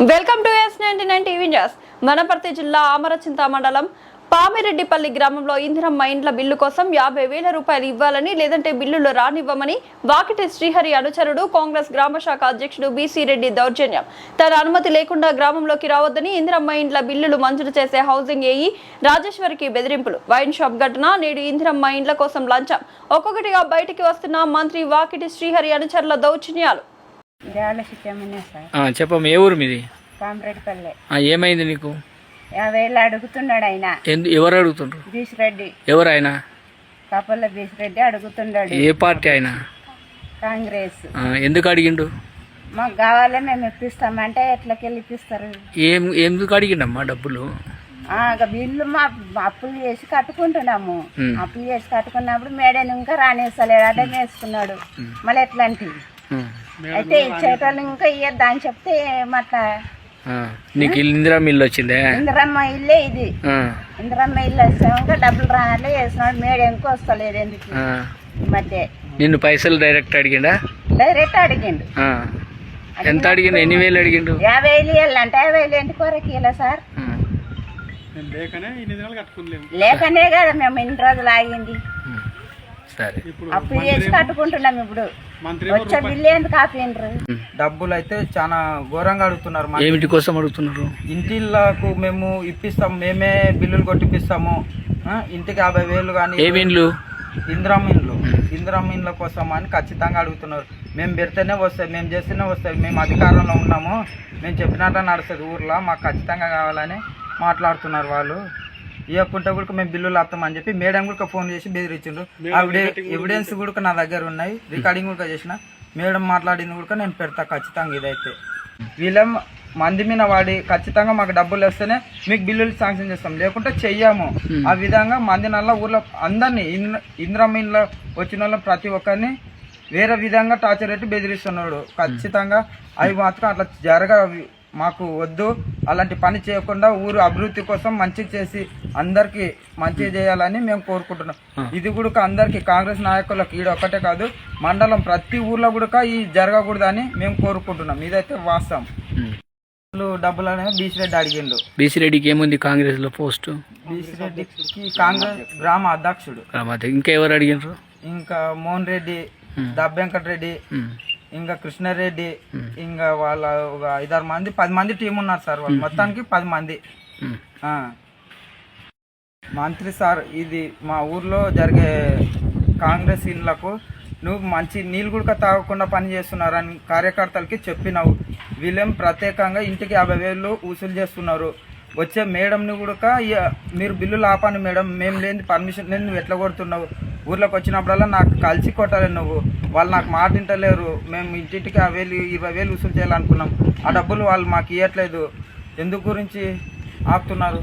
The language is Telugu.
Welcome to S99 TV news. Wanaparthy జిల్లా అమరచింత మండలం పామిరెడ్డిపల్లి గ్రామంలో ఇందిరమ్మ ఇండ్ల బిల్లు కోసం 50,000 రూపాయలు ఇవ్వాలని లేదంటే బిల్లులు రానివ్వమని వాకిటి శ్రీహరి అనుచరుడు కాంగ్రెస్ గ్రామ శాఖ అధ్యక్షుడు బీసీ రెడ్డి దౌర్జన్యం. తన అనుమతి లేకుండా గ్రామంలోకి రావద్దని ఇందిరమ్మ ఇండ్ల బిల్లులు మంజూరు చేసే హౌసింగ్ ఏఈ రాజేశ్వరికి బెదిరింపులు. వైన్ షాప్ ఘటన, నేడు ఇందిరమ్మ ఇండ్ల కోసం లంచం, ఒక్కొక్కటిగా బయటికి వస్తున్న మంత్రి వాకిటి శ్రీహరి అనుచరుల దౌర్జన్యాలు. చెప్పమ్మ, ఏ ఊరు మీది? పామిరెడ్డిపల్లి. ఏమైంది నీకు? 50,000 అడుగుతున్నాడు ఆయన. ఎవరు అడుగుతుండ్రు? బీసిరెడ్డి. ఎవరు ఆయన? కాపల్ల బీసిరెడ్డి అడుగుతున్నాడు. ఏ పార్టీ ఆయన? కాంగ్రెస్. ఎందుకు అడిగిండు? మాకు కావాలి, మేము ఇప్పిస్తామంటే ఎట్లకెళ్ళి ఇప్పిస్తారు? ఎందుకు అడిగిండమ్మా డబ్బులు? బిల్లు మా అప్పులు చేసి కట్టుకుంటున్నాము. అప్పులు చేసి కట్టుకున్నప్పుడు మేడని ఇంకా రానేస్తలేడు, అడ్డం వేసుకున్నాడు. మళ్ళీ ఎట్లాంటివి అయితే ఇచ్చేటోళ్ళు ఇంకా ఇయ్యద్దా అని చెప్తే అట్లా. నీకు ఇందిరమ్మ ఇల్లు వచ్చిందే? ఇందిరమ్మ ఇల్లే ఇది. ఇందిరమ్మ ఇల్లు వచ్చాక డబ్బులు రానట్లే చేస్తున్నాడు. మేడ ఇంకా వస్తలేదు ఎందుకు ఈ మధ్య. నిన్ను పైసలు డైరెక్ట్ అడిగిండా? డైరెక్ట్ అడిగిండు. ఎంత అడిగిండు? ఎన్ని వేలు అడిగిండు? 50,000 ఇవ్వాలంటే 50,000 ఎందుకు వరకు ఇలా సార్? లేకనే కదా మేము ఇన్ని రోజులు ఆగింది. అప్పు చేసి కట్టుకుంటున్నాం. ఇప్పుడు వచ్చే బిల్లు ఎందుకు ఆపిండ్రు? డబ్బులు అయితే చాలా ఘోరంగా అడుగుతున్నారు. ఏమిటి కోసం అడుగుతున్నారు? ఇంటిళ్ళకు మేము ఇప్పిస్తాము, మేమే బిల్లులు కొట్టిపిస్తాము. ఇంటికి 50,000 కానీ. ఏమి ఇండ్లు? ఇందిరమ్మ ఇండ్లు. ఇందిరమ్మ ఇండ్ల కోసం అని ఖచ్చితంగా అడుగుతున్నారు. మేము పెడితేనే వస్తాయి, మేము చేస్తేనే వస్తాయి, మేము అధికారంలో ఉన్నాము, మేము చెప్పినట్టు నడుస్తుంది ఊర్లో, మాకు ఖచ్చితంగా కావాలని మాట్లాడుతున్నారు వాళ్ళు. ఇవ్వకుంటే కూడా మేము బిల్లులు ఆపుతామని చెప్పి మేడం కూడా ఫోన్ చేసి బెదిరించిండ్రు. ఎవిడెన్స్ కూడా నా దగ్గర ఉన్నాయి, రికార్డింగ్ కూడా చేసిన. మేడం మాట్లాడింది కూడా నేను పెడతా ఖచ్చితంగా. ఇదైతే వీళ్ళ మంది మీద వాడి ఖచ్చితంగా మాకు డబ్బులు వస్తేనే మీకు బిల్లులు శాంక్షన్ చేస్తాం, లేకుంటే చెయ్యము. ఆ విధంగా మంది నల్ల ఊర్లో అందరినీ ఇందిరమ్మ ఇంట్లో వచ్చిన వాళ్ళ ప్రతి ఒక్కరిని వేరే విధంగా టార్చర్ పెట్టి బెదిరిస్తున్నాడు. ఖచ్చితంగా అవి మాత్రం అట్లా మాకు వద్దు. అలాంటి పని చేయకుండా ఊరు అభివృద్ధి కోసం మంచి చేసి అందరికి మంచి చేయాలని మేము కోరుకుంటున్నాం. ఇది కూడా అందరికి కాంగ్రెస్ నాయకులకు ఈడ ఒక్కటే కాదు, మండలం ప్రతి ఊర్లో కూడా ఈ జరగకూడదని మేము కోరుకుంటున్నాం. ఇదైతే వాస్తవం. డబ్బులు అనేది బీసిరెడ్డి అడిగిండు. బీసిరెడ్డికి ఏముంది కాంగ్రెస్ లో పోస్ట్? బీసిరెడ్డికి కాంగ్రెస్ గ్రామ అధ్యక్షుడు. ఇంకా ఎవరు అడిగినారు? ఇంకా మోహన్ రెడ్డి, దబ్బెంకట రెడ్డి, ఇంకా కృష్ణారెడ్డి, ఇంకా వాళ్ళ ఒక 5-6 మంది 10 మంది టీం ఉన్నారు సార్. వాళ్ళు మొత్తానికి 10 మంది. మంత్రి సార్, ఇది మా ఊర్లో జరిగే కాంగ్రెస్ ఇళ్ళకు నువ్వు మంచి నీళ్ళు కూడా తాగకుండా పని చేస్తున్నారని కార్యకర్తలకి చెప్పినావు. వీళ్ళేం ప్రత్యేకంగా ఇంటికి 50,000 వసూలు చేస్తున్నారు. వచ్చే మేడంని కూడా మీరు బిల్లులు ఆపండి మేడం, మేము లేని పర్మిషన్ లేని నువ్వు ఎట్లా కొడుతున్నావు? ఊర్లోకి వచ్చినప్పుడల్లా నాకు కలిసి కొట్టాలి నువ్వు. వాళ్ళు నాకు మాట వింటలేరు. మేము ఇంటింటికి 20,000 వసూలు చేయాలనుకున్నాం. ఆ డబ్బులు వాళ్ళు మాకు ఇవ్వట్లేదు. ఎందుకు గురించి ఆపుతున్నారు?